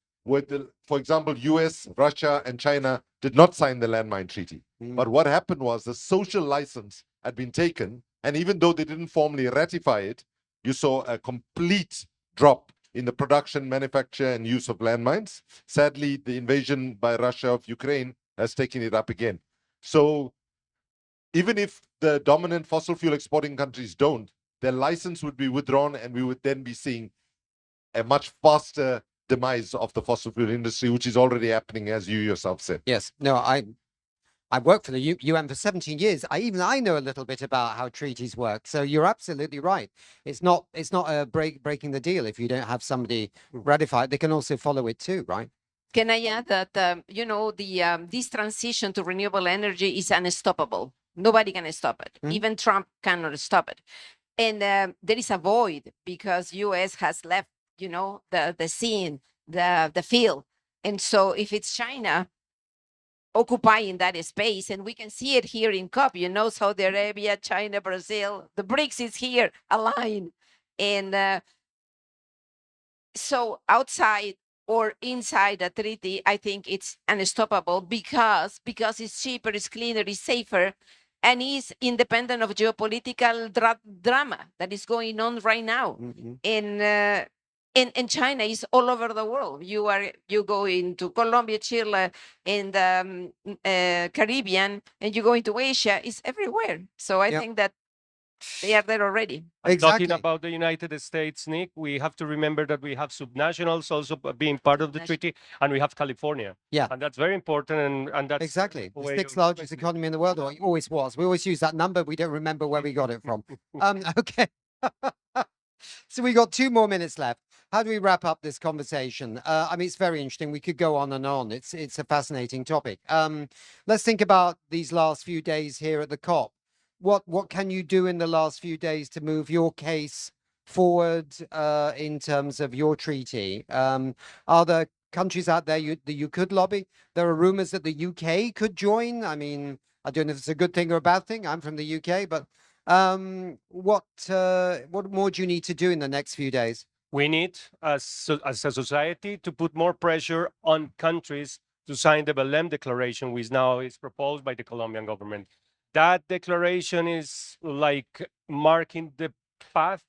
for example, US, Russia, and China did not sign the landmine treaty. But what happened was the social license had been taken, and even though they didn't formally ratify it, you saw a complete drop in the production, manufacture, and use of landmines. Sadly, the invasion by Russia of Ukraine has taken it up again. So even if the dominant fossil fuel exporting countries don't, their license would be withdrawn, and we would then be seeing a much faster demise of the fossil fuel industry, which is already happening, as you yourself said. Yes. No, I worked for the UN for 17 years. I know a little bit about how treaties work. So you're absolutely right. It's not a breaking the deal if you don't have somebody ratify it. They can also follow it too, right? Can I add that, you know, this transition to renewable energy is unstoppable. Nobody can stop it. Even Trump cannot stop it. And there is a void because US has left, you know, the scene, the field. And so if it's China occupying that space, and we can see it here in COP, you know, Saudi Arabia, China, Brazil, the BRICS is here aligned. And so outside or inside the treaty, I think it's unstoppable because it's cheaper, it's cleaner, it's safer, and is independent of geopolitical drama that is going on right now. And China is all over the world. You go into Colombia, Chile, and Caribbean, and you go into Asia. It's everywhere. So I think that they are there already. Talking about the United States, Nick, we have to remember that we have subnationals also being part of the treaty, and we have California. Yeah. And that's very important. And that's exactly the sixth largest economy in the world, or it always was. We always use that number. We don't remember where we got it from. Okay. So we got 2 more minutes left. How do we wrap up this conversation? I mean, it's very interesting. We could go on and on. It's a fascinating topic. Let's think about these last few days here at the COP. What can you do in the last few days to move your case forward in terms of your treaty? Are there countries out there that you could lobby? There are rumors that the UK could join. I mean, I don't know if it's a good thing or a bad thing. I'm from the UK, but what more do you need to do in the next few days? We need, as a society, to put more pressure on countries to sign the Belém Declaration, which now is proposed by the Colombian government. That declaration is like marking the path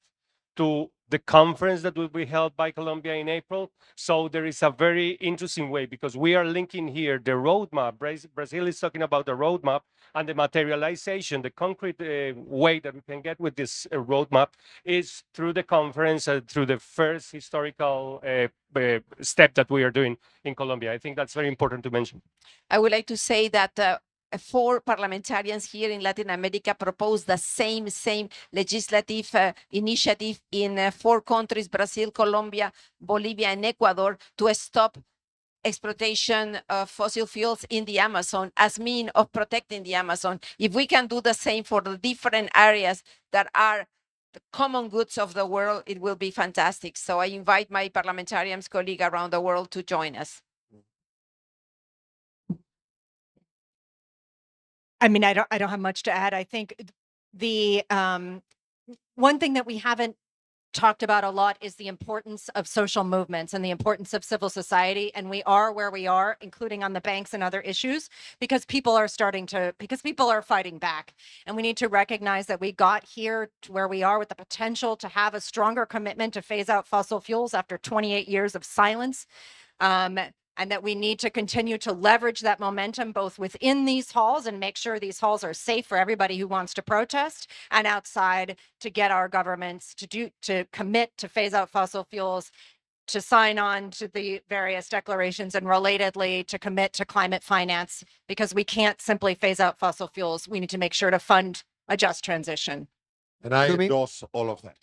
to the conference that will be held by Colombia in April. So there is a very interesting way because we are linking here the roadmap. Brazil is talking about the roadmap and the materialization, the concrete way that we can get with this roadmap is through the conference, through the first historical step that we are doing in Colombia. I think that's very important to mention. I would like to say that 4 parliamentarians here in Latin America proposed the same legislative initiative in 4 countries, Brazil, Colombia, Bolivia, and Ecuador, to stop exploitation of fossil fuels in the Amazon as mean of protecting the Amazon. If we can do the same for the different areas that are the common goods of the world, it will be fantastic. So I invite my parliamentarians colleagues around the world to join us. I mean, I don't have much to add. I think the one thing that we haven't talked about a lot is the importance of social movements and the importance of civil society. And we are where we are, including on the banks and other issues, because people are fighting back. And we need to recognize that we got here to where we are with the potential to have a stronger commitment to phase out fossil fuels after 28 years of silence. And that we need to continue to leverage that momentum both within these halls and make sure these halls are safe for everybody who wants to protest, and outside to get our governments to commit to phase out fossil fuels, to sign on to the various declarations, and relatedly to commit to climate finance, because we can't simply phase out fossil fuels. We need to make sure to fund a just transition. And I endorse all of that.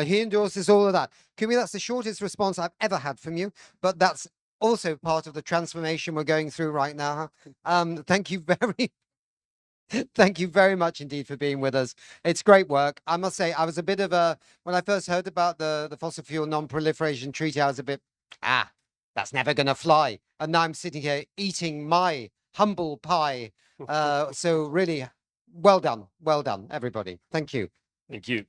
He endorses all of that. Kumi, that's the shortest response I've ever had from you, but that's also part of the transformation we're going through right now. Thank you very much indeed for being with us. It's great work. I must say, I was a bit of when I first heard about the fossil fuel non-proliferation treaty, I was a bit, that's never going to fly. And now I'm sitting here eating my humble pie. So really, well done, everybody. Thank you. Thank you.